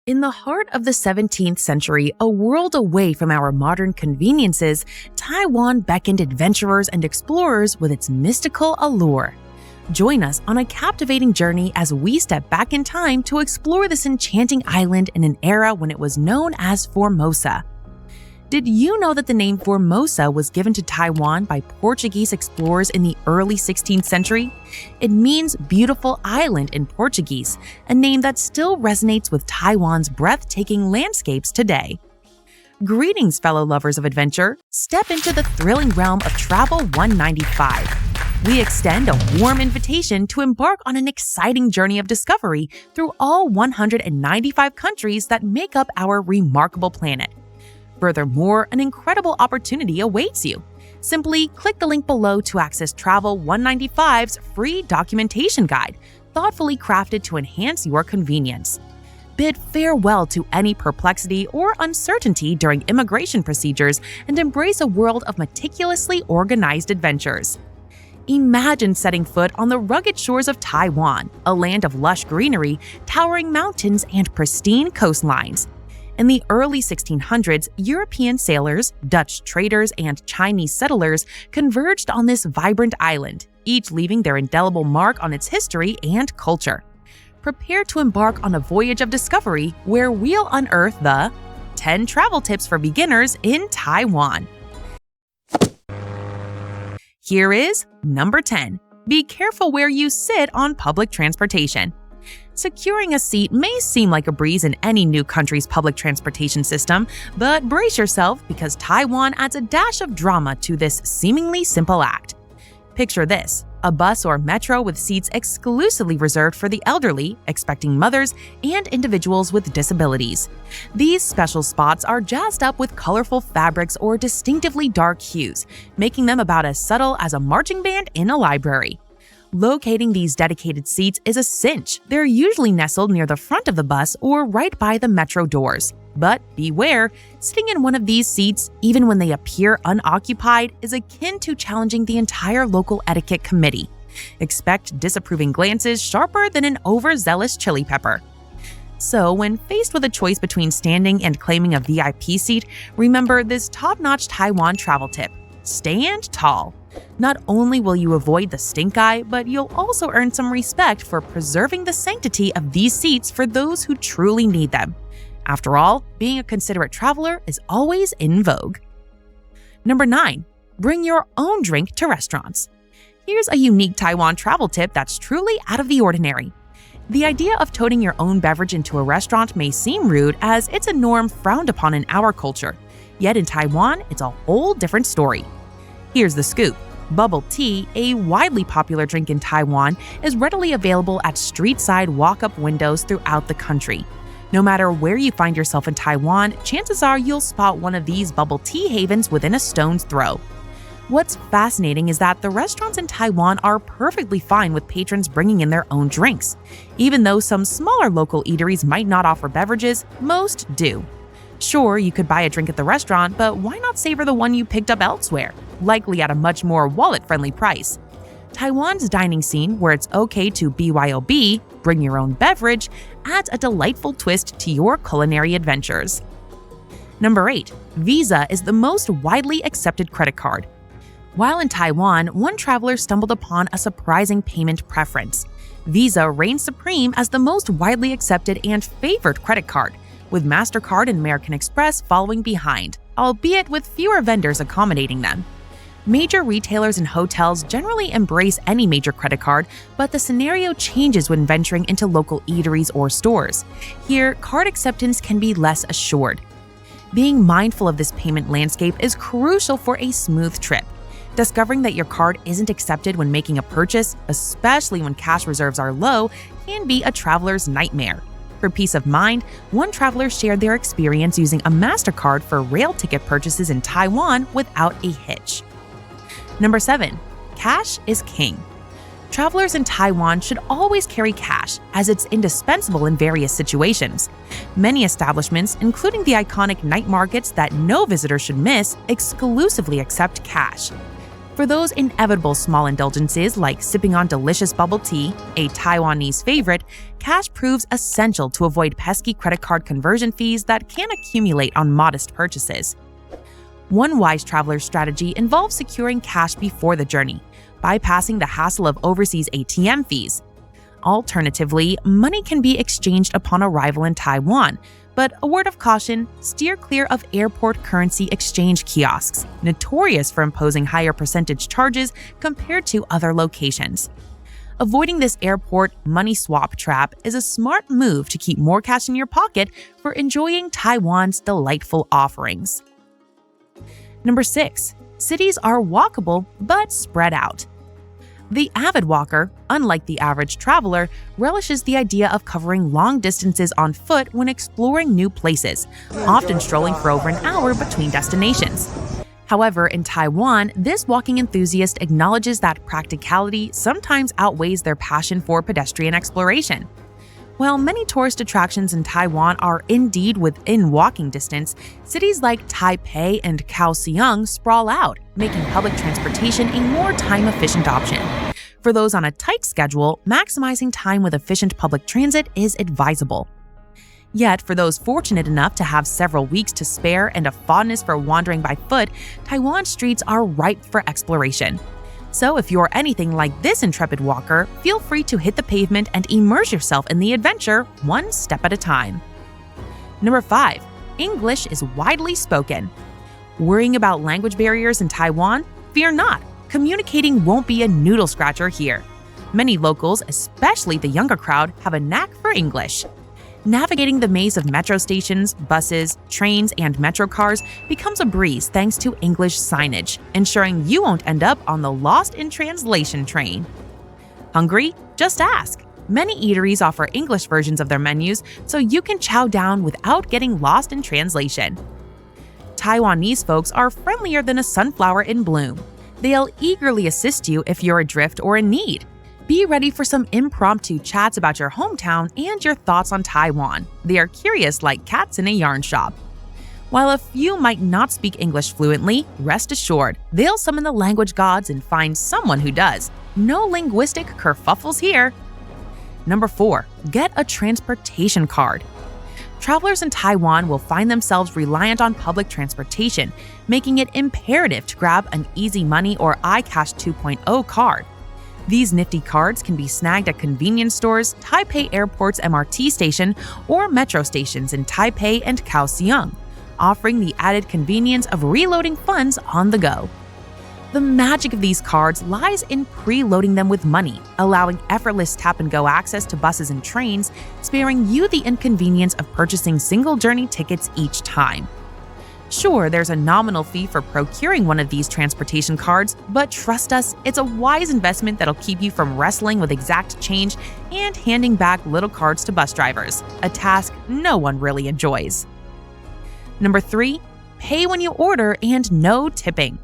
In the heart of the 17th century, a world away from our modern conveniences, Taiwan beckoned adventurers and explorers with its mystical allure. Join us on a captivating journey as we step back in time to explore this enchanting island in an era when it was known as Formosa. Did you know that the name Formosa was given to Taiwan by Portuguese explorers in the early 16th century? It means beautiful island in Portuguese, a name that still resonates with Taiwan's breathtaking landscapes today. Greetings, fellow lovers of adventure. Step into the thrilling realm of Travel 195. We extend a warm invitation to embark on an exciting journey of discovery through all 195 countries that make up our remarkable planet. Furthermore, an incredible opportunity awaits you. Simply click the link below to access Travel 195's free documentation guide, thoughtfully crafted to enhance your convenience. Bid farewell to any perplexity or uncertainty during immigration procedures and embrace a world of meticulously organized adventures. Imagine setting foot on the rugged shores of Taiwan, a land of lush greenery, towering mountains, and pristine coastlines. In the early 1600s, European sailors, Dutch traders, and Chinese settlers converged on this vibrant island, each leaving their indelible mark on its history and culture. Prepare to embark on a voyage of discovery where we'll unearth the 10 travel tips for beginners in Taiwan. Here is number 10. Be careful where you sit on public transportation. Securing a seat may seem like a breeze in any new country's public transportation system, but brace yourself because Taiwan adds a dash of drama to this seemingly simple act. Picture this: a bus or metro with seats exclusively reserved for the elderly, expecting mothers, and individuals with disabilities. These special spots are jazzed up with colorful fabrics or distinctively dark hues, making them about as subtle as a marching band in a library. Locating these dedicated seats is a cinch. They're usually nestled near the front of the bus or right by the metro doors. But beware, sitting in one of these seats, even when they appear unoccupied, is akin to challenging the entire local etiquette committee. Expect disapproving glances sharper than an overzealous chili pepper. So, when faced with a choice between standing and claiming a VIP seat, remember this top-notch Taiwan travel tip: stand tall. Not only will you avoid the stink eye, but you'll also earn some respect for preserving the sanctity of these seats for those who truly need them. After all, being a considerate traveler is always in vogue. Number 9. Bring your own drink to restaurants. Here's a unique Taiwan travel tip that's truly out of the ordinary. The idea of toting your own beverage into a restaurant may seem rude, as it's a norm frowned upon in our culture. Yet in Taiwan, it's a whole different story. Here's the scoop. Bubble tea, a widely popular drink in Taiwan, is readily available at street-side walk-up windows throughout the country. No matter where you find yourself in Taiwan, chances are you'll spot one of these bubble tea havens within a stone's throw. What's fascinating is that the restaurants in Taiwan are perfectly fine with patrons bringing in their own drinks. Even though some smaller local eateries might not offer beverages, most do. Sure, you could buy a drink at the restaurant, but why not savor the one you picked up elsewhere, likely at a much more wallet-friendly price? Taiwan's dining scene, where it's okay to BYOB, bring your own beverage, adds a delightful twist to your culinary adventures. Number 8. Visa is the most widely accepted credit card. While in Taiwan, one traveler stumbled upon a surprising payment preference. Visa reigns supreme as the most widely accepted and favored credit card, with MasterCard and American Express following behind, albeit with fewer vendors accommodating them. Major retailers and hotels generally embrace any major credit card, but the scenario changes when venturing into local eateries or stores. Here, card acceptance can be less assured. Being mindful of this payment landscape is crucial for a smooth trip. Discovering that your card isn't accepted when making a purchase, especially when cash reserves are low, can be a traveler's nightmare. For peace of mind, one traveler shared their experience using a MasterCard for rail ticket purchases in Taiwan without a hitch. Number 7. Cash is king. Travelers in Taiwan should always carry cash, as it's indispensable in various situations. Many establishments, including the iconic night markets that no visitor should miss, exclusively accept cash. For those inevitable small indulgences like sipping on delicious bubble tea, a Taiwanese favorite, cash proves essential to avoid pesky credit card conversion fees that can accumulate on modest purchases. One wise traveler's strategy involves securing cash before the journey, bypassing the hassle of overseas ATM fees. Alternatively, money can be exchanged upon arrival in Taiwan, but a word of caution, steer clear of airport currency exchange kiosks, notorious for imposing higher percentage charges compared to other locations. Avoiding this airport money swap trap is a smart move to keep more cash in your pocket for enjoying Taiwan's delightful offerings. Number 6. Cities are walkable but spread out. The avid walker, unlike the average traveler, relishes the idea of covering long distances on foot when exploring new places, often strolling for over an hour between destinations. However, in Taiwan, this walking enthusiast acknowledges that practicality sometimes outweighs their passion for pedestrian exploration. While many tourist attractions in Taiwan are indeed within walking distance, cities like Taipei and Kaohsiung sprawl out, making public transportation a more time-efficient option. For those on a tight schedule, maximizing time with efficient public transit is advisable. Yet, for those fortunate enough to have several weeks to spare and a fondness for wandering by foot, Taiwan streets are ripe for exploration. So if you're anything like this intrepid walker, feel free to hit the pavement and immerse yourself in the adventure one step at a time. Number 5. English is widely spoken. Worrying about language barriers in Taiwan? Fear not. Communicating won't be a noodle scratcher here. Many locals, especially the younger crowd, have a knack for English. Navigating the maze of metro stations, buses, trains, and metro cars becomes a breeze thanks to English signage, ensuring you won't end up on the lost in translation train. Hungry? Just ask. Many eateries offer English versions of their menus, so you can chow down without getting lost in translation. Taiwanese folks are friendlier than a sunflower in bloom. They'll eagerly assist you if you're adrift or in need. Be ready for some impromptu chats about your hometown and your thoughts on Taiwan. They are curious like cats in a yarn shop. While a few might not speak English fluently, rest assured, they'll summon the language gods and find someone who does. No linguistic kerfuffles here. Number 4. Get a transportation card. Travelers in Taiwan will find themselves reliant on public transportation, making it imperative to grab an Easy Money or iCash 2.0 card. These nifty cards can be snagged at convenience stores, Taipei Airport's MRT station, or metro stations in Taipei and Kaohsiung, offering the added convenience of reloading funds on the go. The magic of these cards lies in preloading them with money, allowing effortless tap-and-go access to buses and trains, sparing you the inconvenience of purchasing single-journey tickets each time. Sure, there's a nominal fee for procuring one of these transportation cards, but trust us, it's a wise investment that'll keep you from wrestling with exact change and handing back little cards to bus drivers, a task no one really enjoys. Number 3. Pay when you order and no tipping.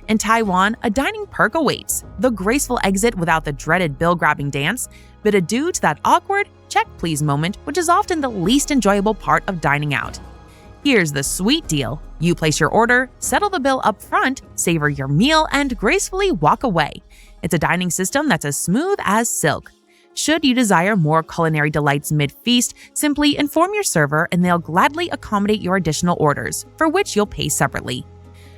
In Taiwan, a dining perk awaits, the graceful exit without the dreaded bill-grabbing dance, but adieu to that awkward check please moment, which is often the least enjoyable part of dining out. Here's the sweet deal. You place your order, settle the bill up front, savor your meal, and gracefully walk away. It's a dining system that's as smooth as silk. Should you desire more culinary delights mid-feast, simply inform your server and they'll gladly accommodate your additional orders, for which you'll pay separately.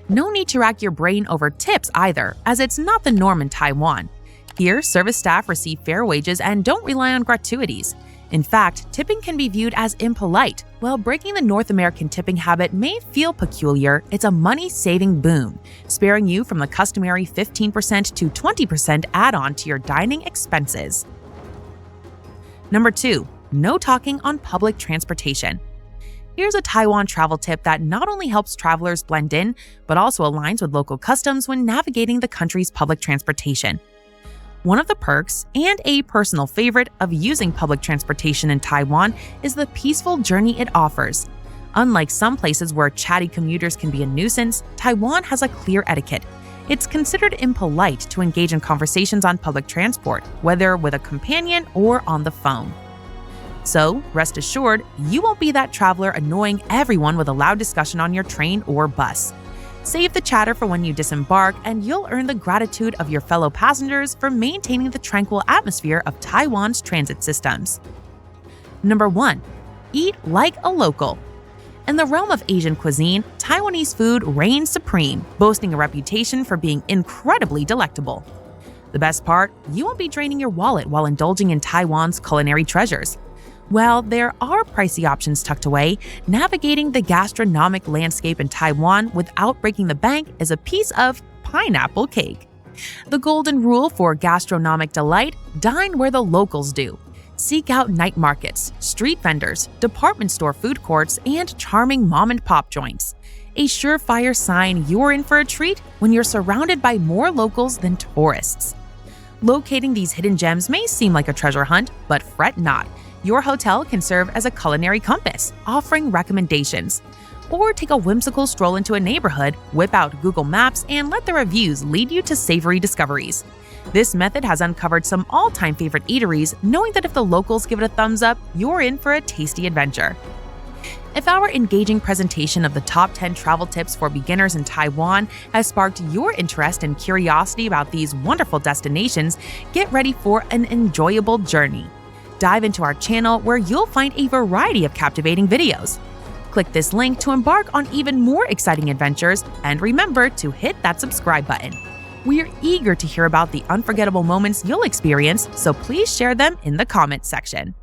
No need to rack your brain over tips either, as it's not the norm in Taiwan. Here, service staff receive fair wages and don't rely on gratuities. In fact, tipping can be viewed as impolite. While breaking the North American tipping habit may feel peculiar, it's a money-saving boon, sparing you from the customary 15% to 20% add-on to your dining expenses. Number 2. No talking on public transportation. Here's a Taiwan travel tip that not only helps travelers blend in, but also aligns with local customs when navigating the country's public transportation. One of the perks, and a personal favorite, of using public transportation in Taiwan is the peaceful journey it offers. Unlike some places where chatty commuters can be a nuisance, Taiwan has a clear etiquette. It's considered impolite to engage in conversations on public transport, whether with a companion or on the phone. So, rest assured, you won't be that traveler annoying everyone with a loud discussion on your train or bus. Save the chatter for when you disembark, and you'll earn the gratitude of your fellow passengers for maintaining the tranquil atmosphere of Taiwan's transit systems. Number 1. Eat like a local. In the realm of Asian cuisine, Taiwanese food reigns supreme, boasting a reputation for being incredibly delectable. The best part, you won't be draining your wallet while indulging in Taiwan's culinary treasures. While there are pricey options tucked away, navigating the gastronomic landscape in Taiwan without breaking the bank is a piece of pineapple cake. The golden rule for gastronomic delight: dine where the locals do. Seek out night markets, street vendors, department store food courts, and charming mom-and-pop joints. A surefire sign you're in for a treat when you're surrounded by more locals than tourists. Locating these hidden gems may seem like a treasure hunt, but fret not. Your hotel can serve as a culinary compass, offering recommendations. Or take a whimsical stroll into a neighborhood, whip out Google Maps, and let the reviews lead you to savory discoveries. This method has uncovered some all-time favorite eateries, knowing that if the locals give it a thumbs up, you're in for a tasty adventure. If our engaging presentation of the top 10 travel tips for beginners in Taiwan has sparked your interest and curiosity about these wonderful destinations, get ready for an enjoyable journey. Dive into our channel where you'll find a variety of captivating videos. Click this link to embark on even more exciting adventures, and remember to hit that subscribe button. We're eager to hear about the unforgettable moments you'll experience, so please share them in the comments section.